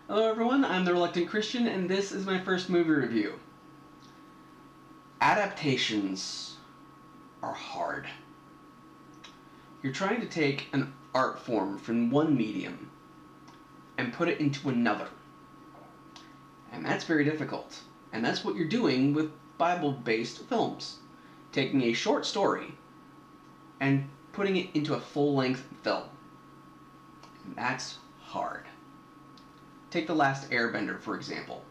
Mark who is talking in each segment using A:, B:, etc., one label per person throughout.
A: Hello everyone, I'm the Reluctant Christian, and this is my first movie review. Adaptations are hard. You're trying to take an art form from one medium and put it into another. And that's very difficult. And that's what you're doing with Bible-based films. Taking a short story and putting it into a full-length film. And that's hard. Take The Last Airbender, for example.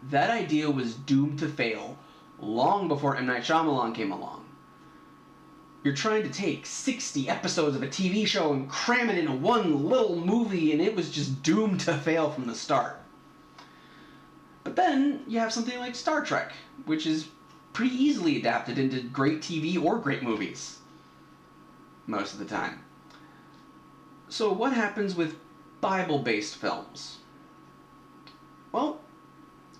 A: That idea was doomed to fail long before M. Night Shyamalan came along. You're trying to take 60 episodes of a TV show and cram it into one little movie, and it was just doomed to fail from the start. But then you have something like Star Trek, which is pretty easily adapted into great TV or great movies. Most of the time. So what happens with Bible-based films? Well,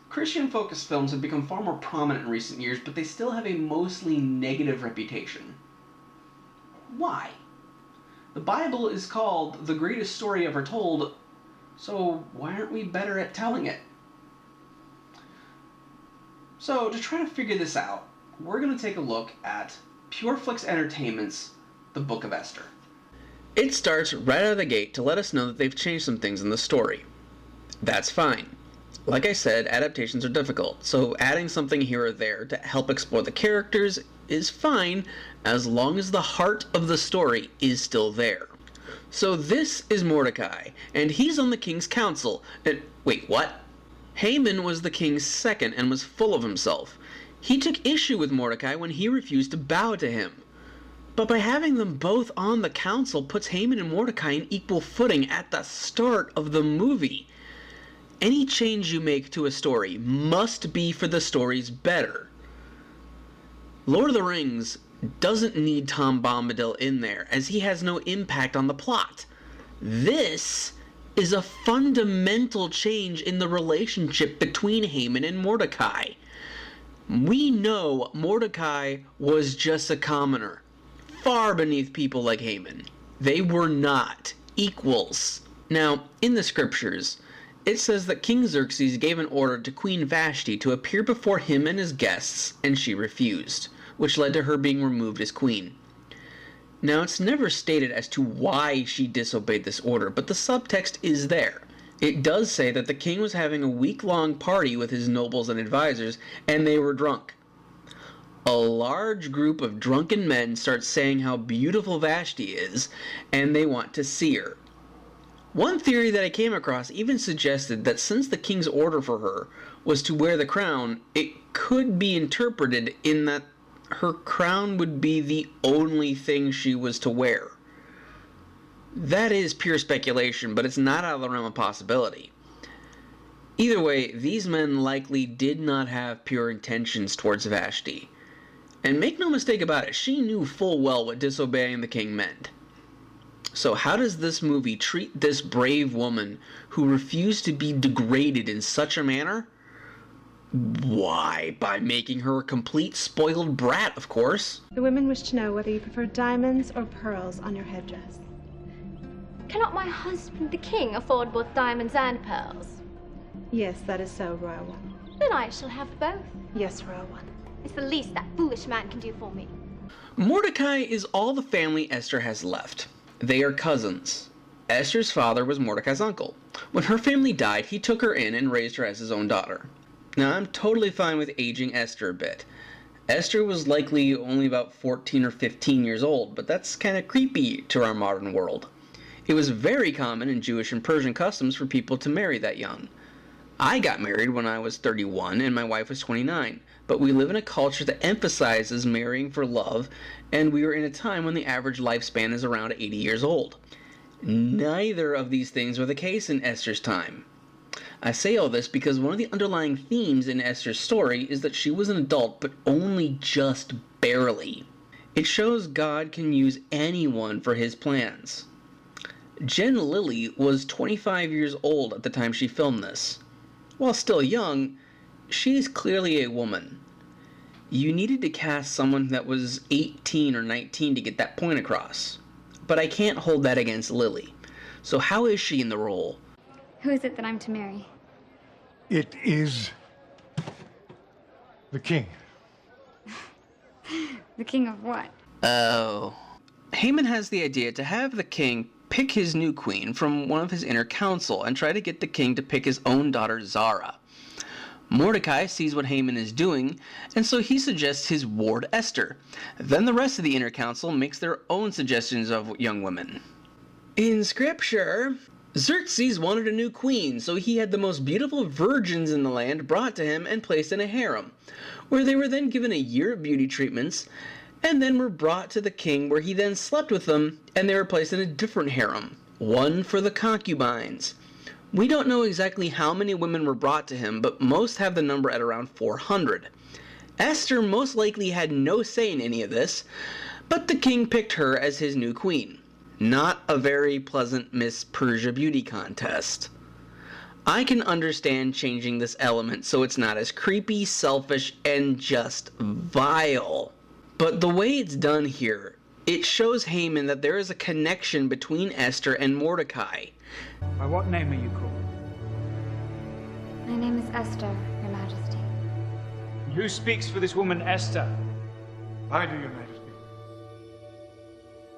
A: Christian-focused films have become far more prominent in recent years, but they still have a mostly negative reputation. Why? The Bible is called the greatest story ever told, so why aren't we better at telling it? So, to try to figure this out, we're going to take a look at Pure Flix Entertainment's The Book of Esther. It starts right out of the gate to let us know that they've changed some things in the story. That's fine. Like I said, adaptations are difficult, so adding something here or there to help explore the characters is fine as long as the heart of the story is still there. So this is Mordecai, and he's on the king's council. Wait, what? Haman was the king's second and was full of himself. He took issue with Mordecai when he refused to bow to him. But by having them both on the council puts Haman and Mordecai in equal footing at the start of the movie. Any change you make to a story must be for the story's better. Lord of the Rings doesn't need Tom Bombadil in there, as he has no impact on the plot. This is a fundamental change in the relationship between Haman and Mordecai. We know Mordecai was just a commoner, far beneath people like Haman. They were not equals. Now, in the scriptures, it says that King Xerxes gave an order to Queen Vashti to appear before him and his guests, and she refused, which led to her being removed as queen. Now, it's never stated as to why she disobeyed this order, but the subtext is there. It does say that the king was having a week-long party with his nobles and advisors, and they were drunk. A large group of drunken men start saying how beautiful Vashti is, and they want to see her. One theory that I came across even suggested that since the king's order for her was to wear the crown, it could be interpreted in that her crown would be the only thing she was to wear. That is pure speculation, but it's not out of the realm of possibility. Either way, these men likely did not have pure intentions towards Vashti. And make no mistake about it, she knew full well what disobeying the king meant. So how does this movie treat this brave woman who refused to be degraded in such a manner? Why, by making her a complete spoiled brat, of course.
B: The women wish to know whether you prefer diamonds or pearls on your headdress.
C: Cannot my husband, the king, afford both diamonds and pearls?
B: Yes, that is so, Royal One.
C: Then I shall have both.
B: Yes, Royal One.
C: It's the least that foolish man can do for me.
A: Mordecai is all the family Esther has left. They are cousins. Esther's father was Mordecai's uncle. When her family died, he took her in and raised her as his own daughter. Now, I'm totally fine with aging Esther a bit. Esther was likely only about 14 or 15 years old, but that's kind of creepy to our modern world. It was very common in Jewish and Persian customs for people to marry that young. I got married when I was 31 and my wife was 29, but we live in a culture that emphasizes marrying for love, and we are in a time when the average lifespan is around 80 years old. Neither of these things were the case in Esther's time. I say all this because one of the underlying themes in Esther's story is that she was an adult, but only just barely. It shows God can use anyone for his plans. Jen Lilly was 25 years old at the time she filmed this. While still young, she's clearly a woman. You needed to cast someone that was 18 or 19 to get that point across. But I can't hold that against Lily. So how is she in the role?
C: Who is it that I'm to marry?
D: It is the king.
C: The king of what?
A: Oh. Haman has the idea to have the king pick his new queen from one of his inner council and try to get the king to pick his own daughter Zara. Mordecai sees what Haman is doing, and so he suggests his ward Esther. Then the rest of the inner council makes their own suggestions of young women. In scripture, Xerxes wanted a new queen, so he had the most beautiful virgins in the land brought to him and placed in a harem, where they were then given a year of beauty treatments, and then were brought to the king, where he then slept with them, and they were placed in a different harem, one for the concubines. We don't know exactly how many women were brought to him, but most have the number at around 400. Esther most likely had no say in any of this, but the king picked her as his new queen. Not a very pleasant Miss Persia beauty contest. I can understand changing this element so it's not as creepy, selfish, and just vile. But the way it's done here, it shows Haman that there is a connection between Esther and Mordecai.
E: By what name are you called?
C: My name is Esther, Your Majesty.
E: And who speaks for this woman, Esther?
D: I do, Your Majesty.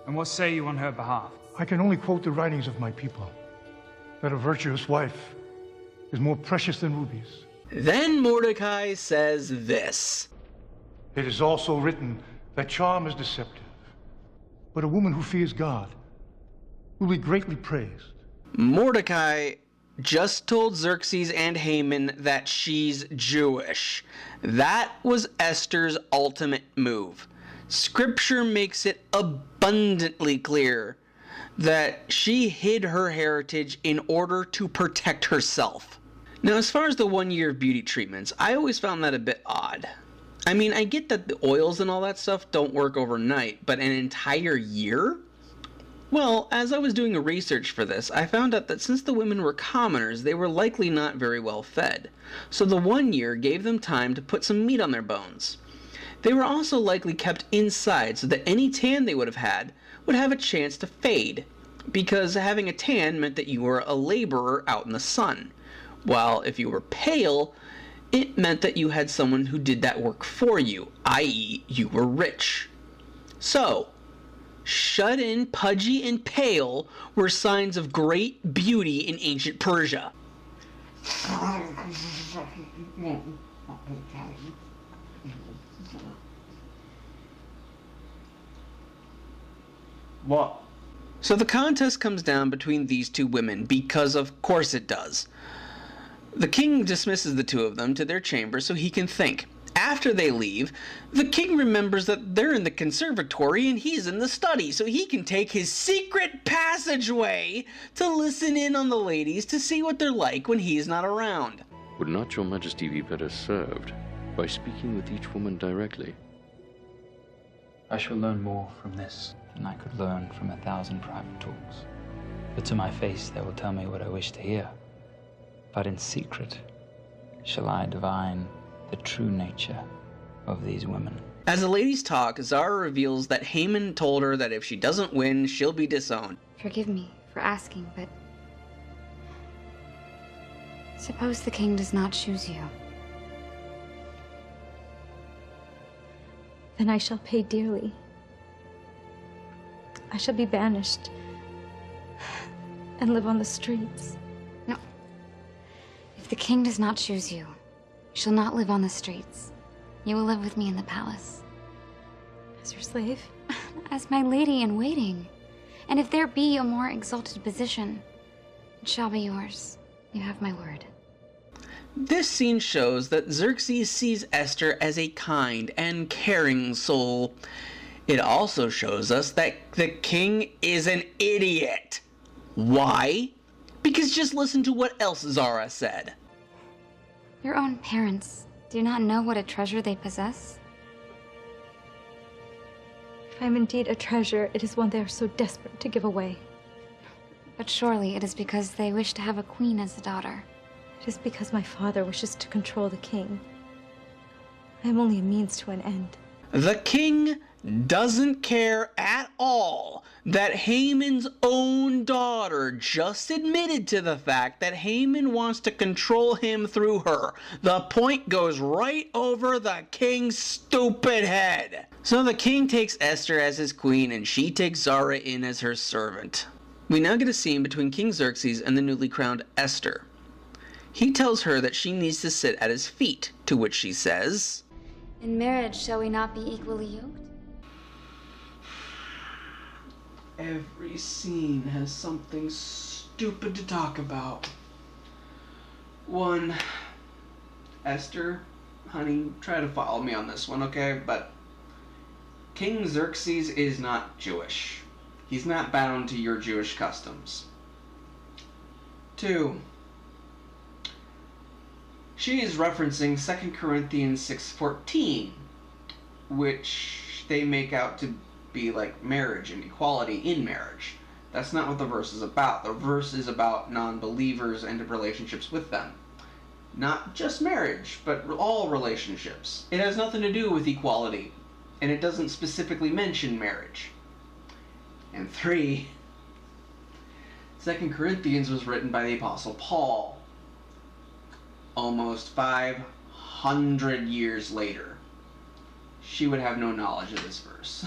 E: And what say you on her behalf?
D: I can only quote the writings of my people, that a virtuous wife is more precious than rubies.
A: Then Mordecai says this.
D: It is also written that charm is deceptive, but a woman who fears God will be greatly praised.
A: Mordecai just told Xerxes and Haman that she's Jewish. That was Esther's ultimate move. Scripture makes it abundantly clear that she hid her heritage in order to protect herself. Now, as far as the 1 year of beauty treatments, I always found that a bit odd. I mean, I get that the oils and all that stuff don't work overnight, but an entire year? Well, as I was doing a research for this, I found out that since the women were commoners, they were likely not very well fed. So the 1 year gave them time to put some meat on their bones. They were also likely kept inside so that any tan they would have had would have a chance to fade, because having a tan meant that you were a laborer out in the sun, while if you were pale, it meant that you had someone who did that work for you, i.e. you were rich. So, shut in, pudgy, and pale were signs of great beauty in ancient Persia.
E: What?
A: So the contest comes down between these two women, because of course it does. The king dismisses the two of them to their chamber so he can think. After they leave, the king remembers that they're in the conservatory and he's in the study, so he can take his secret passageway to listen in on the ladies to see what they're like when he's not around.
F: Would not your majesty be better served by speaking with each woman directly?
G: I shall learn more from this than I could learn from 1,000 private talks. For to my face they will tell me what I wish to hear. But in secret shall I divine the true nature of these women.
A: As the ladies talk, Zara reveals that Haman told her that if she doesn't win, she'll be disowned.
C: Forgive me for asking, but suppose the king does not choose you.
B: Then I shall pay dearly. I shall be banished and live on the streets.
C: No. If the king does not choose you, you shall not live on the streets. You will live with me in the palace.
B: As your slave?
C: As my lady in waiting. And if there be a more exalted position, it shall be yours. You have my word.
A: This scene shows that Xerxes sees Esther as a kind and caring soul. It also shows us that the king is an idiot. Why? Because just listen to what else Zara said.
C: Your own parents do not know what a treasure they possess.
B: If I am indeed a treasure, it is one they are so desperate to give away.
C: But surely it is because they wish to have a queen as a daughter.
B: It is because my father wishes to control the king. I am only a means to an end.
A: The king doesn't care at all that Haman's own daughter just admitted to the fact that Haman wants to control him through her. The point goes right over the king's stupid head. So the king takes Esther as his queen and she takes Zara in as her servant. We now get a scene between King Xerxes and the newly crowned Esther. He tells her that she needs to sit at his feet, to which she says,
C: In marriage, shall we not be equally yoked?
A: Every scene has something stupid to talk about. 1, Esther, honey, try to follow me on this one, okay? But King Xerxes is not Jewish. He's not bound to your Jewish customs. 2, she is referencing 2 Corinthians 6:14, which they make out to be like marriage and equality in marriage. That's not what the verse is about. The verse is about non-believers and relationships with them. Not just marriage, but all relationships. It has nothing to do with equality, and it doesn't specifically mention marriage. And 3, 2 Corinthians was written by the Apostle Paul almost 500 years later. She would have no knowledge of this verse.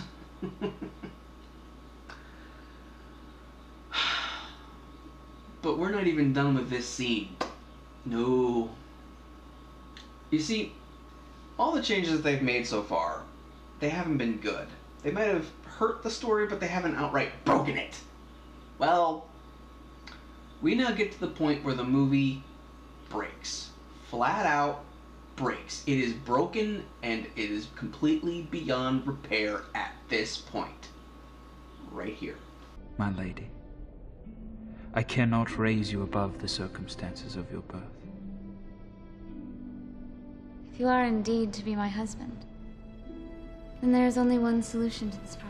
A: But we're not even done with this scene. No. You see, all the changes that they've made so far, they haven't been good. They might have hurt the story, but they haven't outright broken it. Well, we now get to the point where the movie breaks. Flat out breaks. It is broken and it is completely beyond repair at this point. Right here.
G: My lady, I cannot raise you above the circumstances of your birth.
C: If you are indeed to be my husband, then there is only one solution to this problem.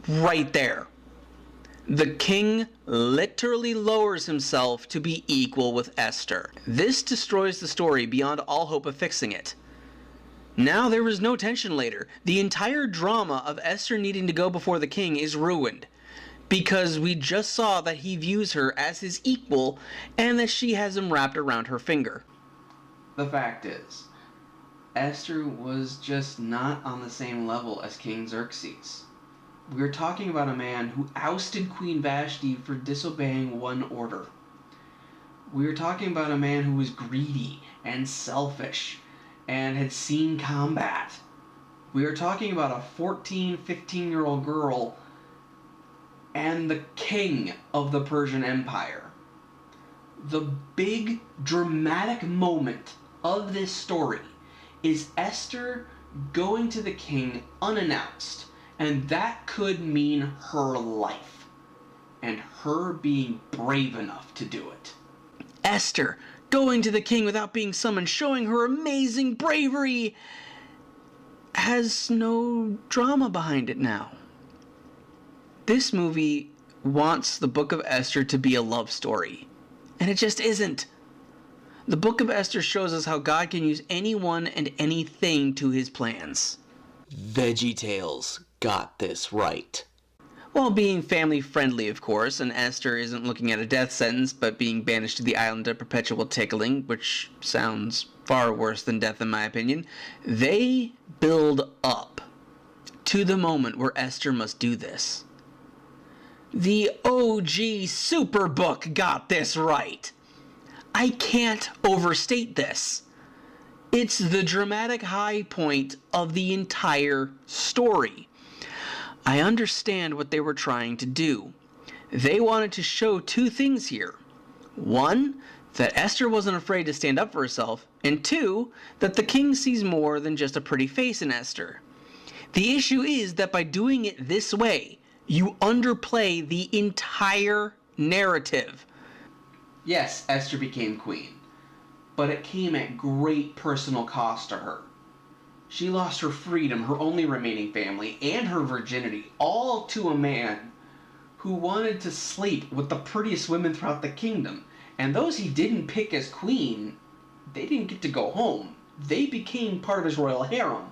A: Right there. The king literally lowers himself to be equal with Esther. This destroys the story beyond all hope of fixing it. Now there is no tension later. The entire drama of Esther needing to go before the king is ruined, because we just saw that he views her as his equal and that she has him wrapped around her finger. The fact is, Esther was just not on the same level as King Xerxes. We're talking about a man who ousted Queen Vashti for disobeying one order. We're talking about a man who was greedy and selfish and had seen combat. We are talking about a 14, 15-year-old girl and the king of the Persian Empire. The big dramatic moment of this story is Esther going to the king unannounced. And that could mean her life, and her being brave enough to do it. Esther going to the king without being summoned, showing her amazing bravery, has no drama behind it now. This movie wants the Book of Esther to be a love story, and it just isn't. The Book of Esther shows us how God can use anyone and anything to his plans. VeggieTales got this right. While being family friendly, of course, and Esther isn't looking at a death sentence, but being banished to the island of perpetual tickling, which sounds far worse than death in my opinion, they build up to the moment where Esther must do this. The OG Superbook got this right. I can't overstate this. It's the dramatic high point of the entire story. I understand what they were trying to do. They wanted to show two things here. One, that Esther wasn't afraid to stand up for herself, and two, that the king sees more than just a pretty face in Esther. The issue is that by doing it this way, you underplay the entire narrative. Yes, Esther became queen, but it came at great personal cost to her. She lost her freedom, her only remaining family, and her virginity, all to a man who wanted to sleep with the prettiest women throughout the kingdom. And those he didn't pick as queen, they didn't get to go home. They became part of his royal harem.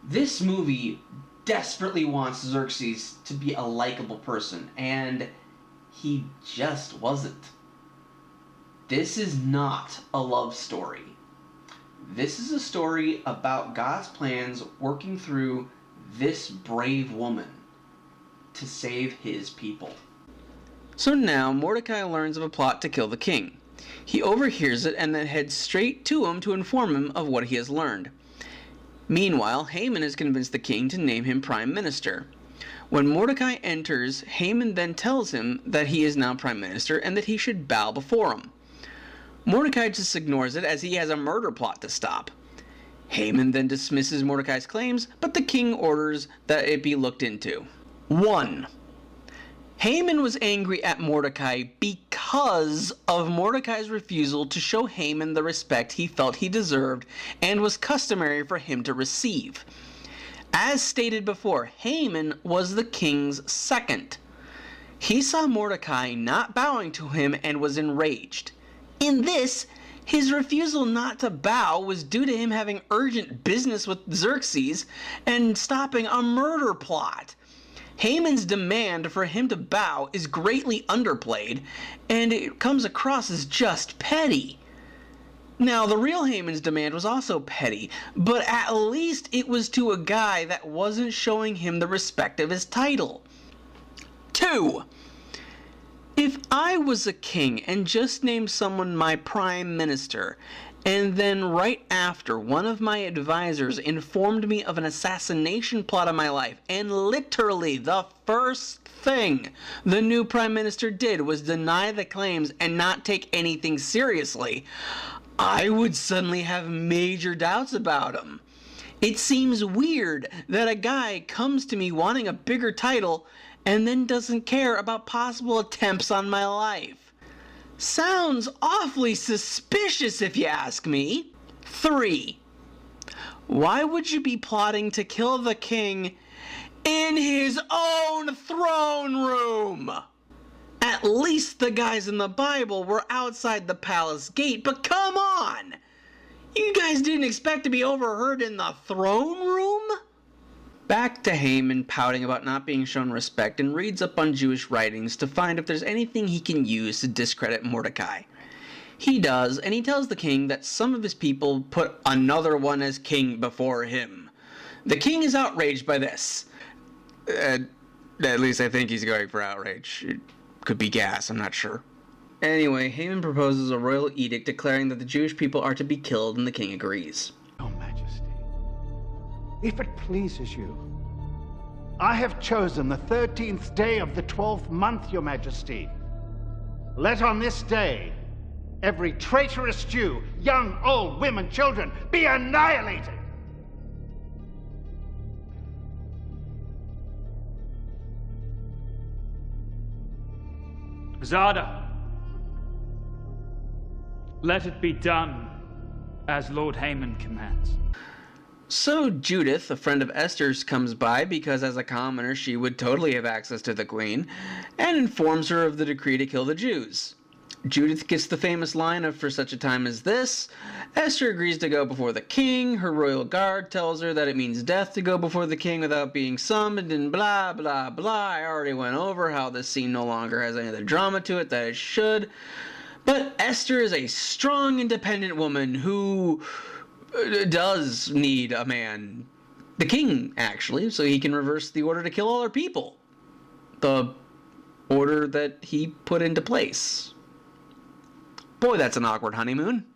A: This movie desperately wants Xerxes to be a likable person, and he just wasn't. This is not a love story. This is a story about God's plans working through this brave woman to save his people. So now Mordecai learns of a plot to kill the king. He overhears it and then heads straight to him to inform him of what he has learned. Meanwhile, Haman has convinced the king to name him prime minister. When Mordecai enters, Haman then tells him that he is now prime minister and that he should bow before him. Mordecai just ignores it as he has a murder plot to stop. Haman then dismisses Mordecai's claims, but the king orders that it be looked into. 1. Haman was angry at Mordecai because of Mordecai's refusal to show Haman the respect he felt he deserved and was customary for him to receive. As stated before, Haman was the king's second. He saw Mordecai not bowing to him and was enraged. In this, his refusal not to bow was due to him having urgent business with Xerxes and stopping a murder plot. Haman's demand for him to bow is greatly underplayed, and it comes across as just petty. Now, the real Haman's demand was also petty, but at least it was to a guy that wasn't showing him the respect of his title. 2. If I was a king and just named someone my prime minister, and then right after one of my advisors informed me of an assassination plot on my life, and literally the first thing the new prime minister did was deny the claims and not take anything seriously, I would suddenly have major doubts about him. It seems weird that a guy comes to me wanting a bigger title and then doesn't care about possible attempts on my life. Sounds awfully suspicious if you ask me. 3. Why would you be plotting to kill the king in his own throne room? At least the guys in the Bible were outside the palace gate, but come on! You guys didn't expect to be overheard in the throne room? Back to Haman pouting about not being shown respect and reads up on Jewish writings to find if there's anything he can use to discredit Mordecai. He does, and he tells the king that some of his people put another one as king before him. The king is outraged by this. At least I think he's going for outrage. It could be gas, I'm not sure. Anyway, Haman proposes a royal edict declaring that the Jewish people are to be killed, and the king agrees.
H: Your Majesty, if it pleases you, I have chosen the 13th day of the 12th month, Your Majesty. Let on this day every traitorous Jew, young, old, women, children, be annihilated.
E: Zada, let it be done as Lord Haman commands.
A: So Judith, a friend of Esther's, comes by because as a commoner she would totally have access to the queen, and informs her of the decree to kill the Jews. Judith gets the famous line of, "For such a time as this." Esther agrees to go before the king. Her royal guard tells her that it means death to go before the king without being summoned, and blah blah blah. I already went over how this scene no longer has any of the drama to it that it should. But Esther is a strong, independent woman who does need a man. The king, actually, so he can reverse the order to kill all her people. The order that he put into place. Boy, that's an awkward honeymoon.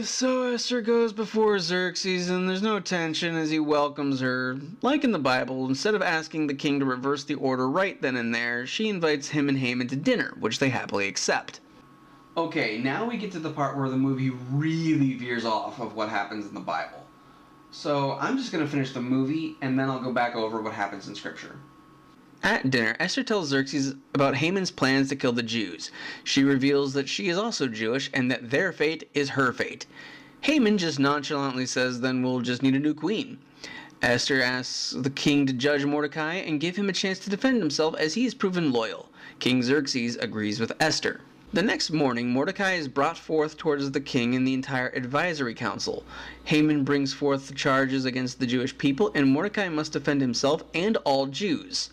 A: So Esther goes before Xerxes, and there's no tension as he welcomes her. Like in the Bible, instead of asking the king to reverse the order right then and there, she invites him and Haman to dinner, which they happily accept. Okay, now we get to the part where the movie really veers off of what happens in the Bible. So I'm just going to finish the movie, and then I'll go back over what happens in Scripture. At dinner, Esther tells Xerxes about Haman's plans to kill the Jews. She reveals that she is also Jewish and that their fate is her fate. Haman just nonchalantly says, then we'll just need a new queen. Esther asks the king to judge Mordecai and give him a chance to defend himself as he has proven loyal. King Xerxes agrees with Esther. The next morning, Mordecai is brought forth towards the king and the entire advisory council. Haman brings forth the charges against the Jewish people, and Mordecai must defend himself and all Jews.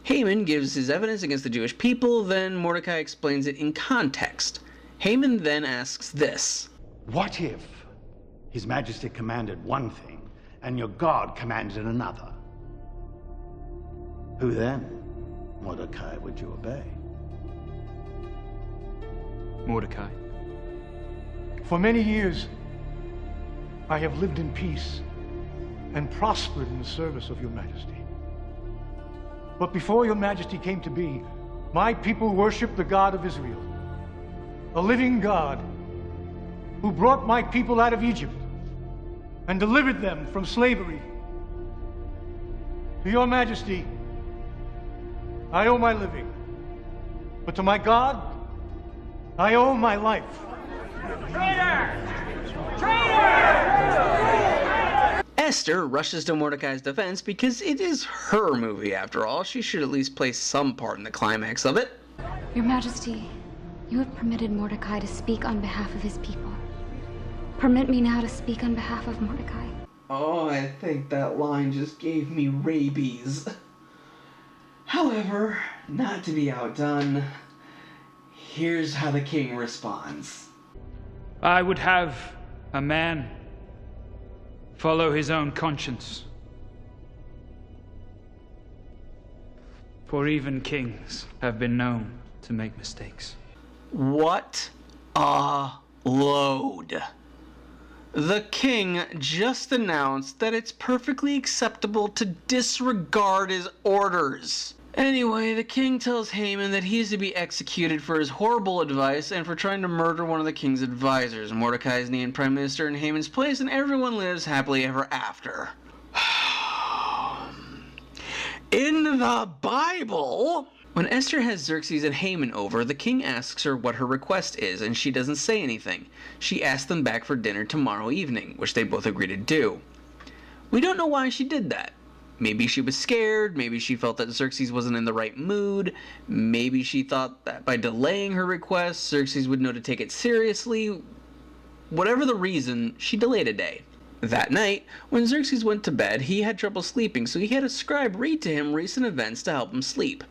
A: Haman gives his evidence against the Jewish people, then Mordecai explains it in context. Haman then asks this:
H: What if His Majesty commanded one thing and your God commanded another? Who then, Mordecai, would you obey?
E: Mordecai.
D: For many years, I have lived in peace and prospered in the service of your majesty. But before your majesty came to be, my people worshiped the God of Israel, a living God who brought my people out of Egypt and delivered them from slavery. To your majesty, I owe my living, but to my God, I owe my life.
A: Esther rushes to Mordecai's defense because it is her movie after all. She should at least play some part in the climax of it.
C: Your Majesty, you have permitted Mordecai to speak on behalf of his people. Permit me now to speak on behalf of Mordecai.
A: Oh, I think that line just gave me rabies. However, not to be outdone, here's how the king responds.
E: I would have a man follow his own conscience. For even kings have been known to make mistakes.
A: What a load. The king just announced that it's perfectly acceptable to disregard his orders. Anyway, the king tells Haman that he is to be executed for his horrible advice and for trying to murder one of the king's advisors. Mordecai is named prime minister in Haman's place, and everyone lives happily ever after. In the Bible, when Esther has Xerxes and Haman over, the king asks her what her request is, and she doesn't say anything. She asks them back for dinner tomorrow evening, which they both agree to do. We don't know why she did that. Maybe she was scared, maybe she felt that Xerxes wasn't in the right mood, maybe she thought that by delaying her request, Xerxes would know to take it seriously. Whatever the reason, she delayed a day. That night, when Xerxes went to bed, he had trouble sleeping, so he had a scribe read to him recent events to help him sleep.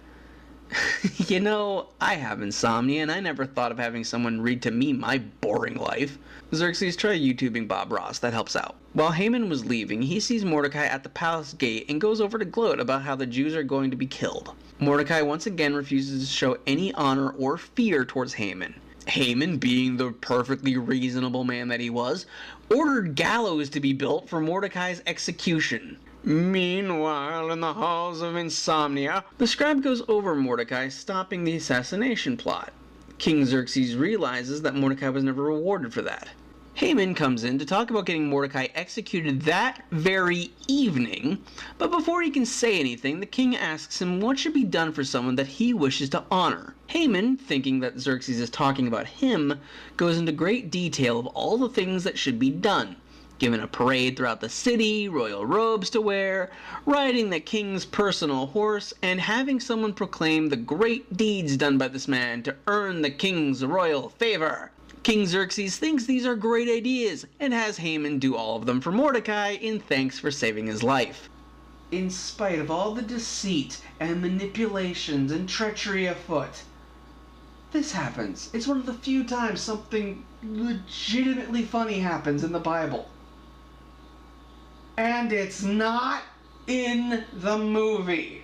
A: You know, I have insomnia, and I never thought of having someone read to me my boring life. Xerxes, try YouTubing Bob Ross, that helps out. While Haman was leaving, he sees Mordecai at the palace gate and goes over to gloat about how the Jews are going to be killed. Mordecai once again refuses to show any honor or fear towards Haman. Haman, being the perfectly reasonable man that he was, ordered gallows to be built for Mordecai's execution. Meanwhile, in the halls of Insomnia, the scribe goes over Mordecai, stopping the assassination plot. King Xerxes realizes that Mordecai was never rewarded for that. Haman comes in to talk about getting Mordecai executed that very evening, but before he can say anything, the king asks him what should be done for someone that he wishes to honor. Haman, thinking that Xerxes is talking about him, goes into great detail of all the things that should be done. Given a parade throughout the city, royal robes to wear, riding the king's personal horse, and having someone proclaim the great deeds done by this man to earn the king's royal favor. King Xerxes thinks these are great ideas, and has Haman do all of them for Mordecai in thanks for saving his life. In spite of all the deceit and manipulations and treachery afoot, this happens. It's one of the few times something legitimately funny happens in the Bible. And it's not in the movie.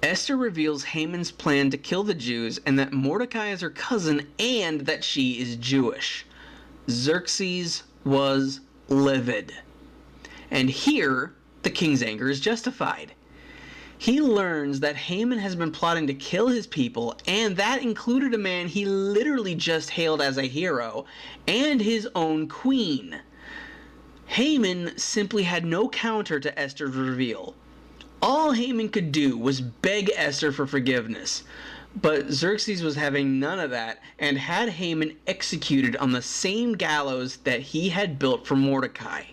A: Esther reveals Haman's plan to kill the Jews and that Mordecai is her cousin and that she is Jewish. Xerxes was livid. And here, the king's anger is justified. He learns that Haman has been plotting to kill his people, and that included a man he literally just hailed as a hero, and his own queen. Haman simply had no counter to Esther's reveal. All Haman could do was beg Esther for forgiveness. But Xerxes was having none of that and had Haman executed on the same gallows that he had built for Mordecai.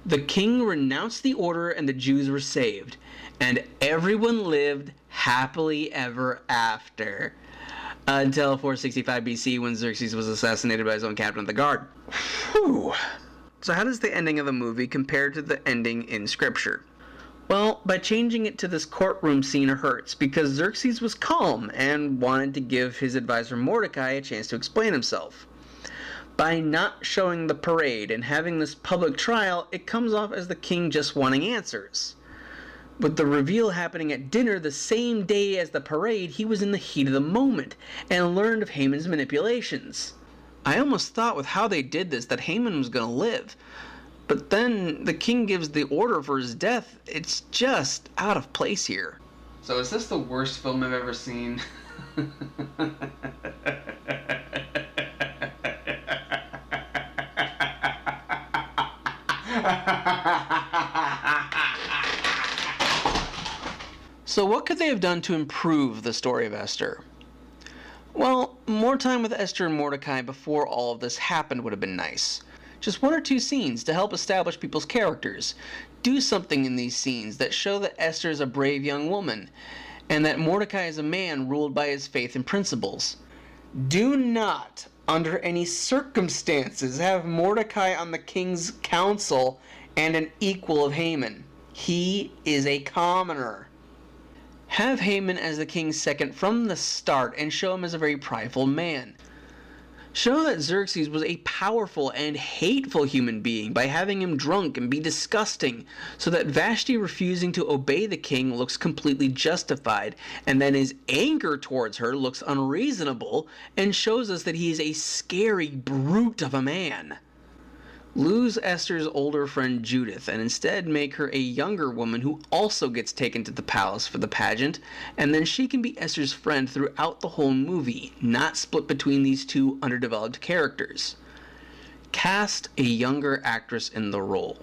A: The king renounced the order and the Jews were saved, and everyone lived happily ever after. Until 465 BC, when Xerxes was assassinated by his own captain of the guard. Whew. So how does the ending of the movie compare to the ending in Scripture? Well, by changing it to this courtroom scene hurts, because Xerxes was calm and wanted to give his advisor Mordecai a chance to explain himself. By not showing the parade and having this public trial, it comes off as the king just wanting answers. With the reveal happening at dinner the same day as the parade, he was in the heat of the moment and learned of Haman's manipulations. I almost thought with how they did this that Haman was going to live. But then the king gives the order for his death. It's just out of place here. So is this the worst film I've ever seen? So what could they have done to improve the story of Esther? Well, more time with Esther and Mordecai before all of this happened would have been nice. Just 1 or 2 scenes to help establish people's characters. Do something in these scenes that show that Esther is a brave young woman, and that Mordecai is a man ruled by his faith and principles. Do not, under any circumstances, have Mordecai on the king's council and an equal of Haman. He is a commoner. Have Haman as the king's second from the start and show him as a very prideful man. Show that Xerxes was a powerful and hateful human being by having him drunk and be disgusting, so that Vashti refusing to obey the king looks completely justified, and then his anger towards her looks unreasonable and shows us that he is a scary brute of a man. Lose Esther's older friend Judith and instead make her a younger woman who also gets taken to the palace for the pageant, and then she can be Esther's friend throughout the whole movie, not split between these two underdeveloped characters. Cast a younger actress in the role.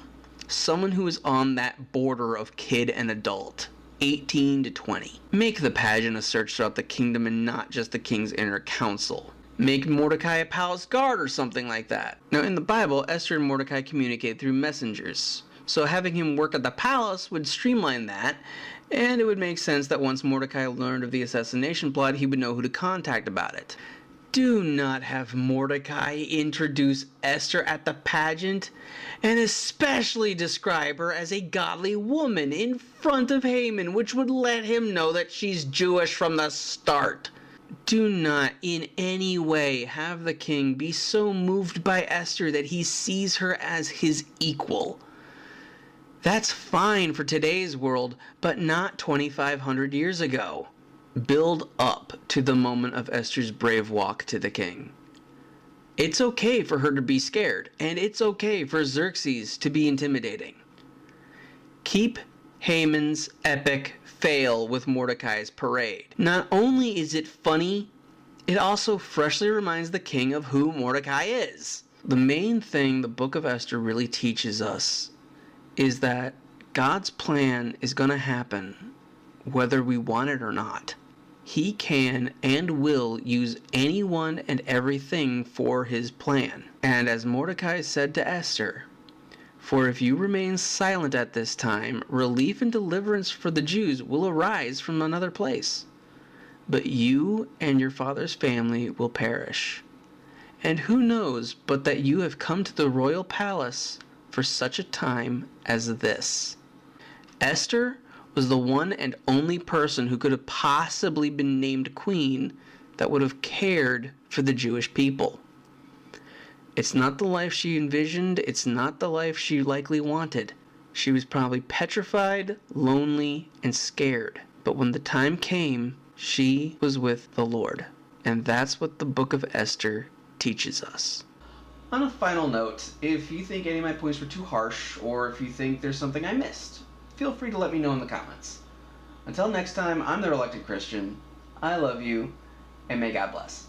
A: Someone who is on that border of kid and adult. 18 to 20. Make the pageant a search throughout the kingdom and not just the king's inner council. Make Mordecai a palace guard or something like that. Now in the Bible, Esther and Mordecai communicate through messengers, so having him work at the palace would streamline that, and it would make sense that once Mordecai learned of the assassination plot, he would know who to contact about it. Do not have Mordecai introduce Esther at the pageant, and especially describe her as a godly woman in front of Haman, which would let him know that she's Jewish from the start. Do not in any way have the king be so moved by Esther that he sees her as his equal. That's fine for today's world, but not 2,500 years ago. Build up to the moment of Esther's brave walk to the king. It's okay for her to be scared, and it's okay for Xerxes to be intimidating. Keep Haman's epic fail with Mordecai's parade. Not only is it funny, it also freshly reminds the king of who Mordecai is. The main thing the Book of Esther really teaches us is that God's plan is going to happen whether we want it or not. He can and will use anyone and everything for his plan. And as Mordecai said to Esther, "For if you remain silent at this time, relief and deliverance for the Jews will arise from another place. But you and your father's family will perish. And who knows but that you have come to the royal palace for such a time as this?" Esther was the one and only person who could have possibly been named queen that would have cared for the Jewish people. It's not the life she envisioned, it's not the life she likely wanted. She was probably petrified, lonely, and scared. But when the time came, she was with the Lord. And that's what the Book of Esther teaches us. On a final note, if you think any of my points were too harsh, or if you think there's something I missed, feel free to let me know in the comments. Until next time, I'm the Reluctant Christian. I love you, and may God bless.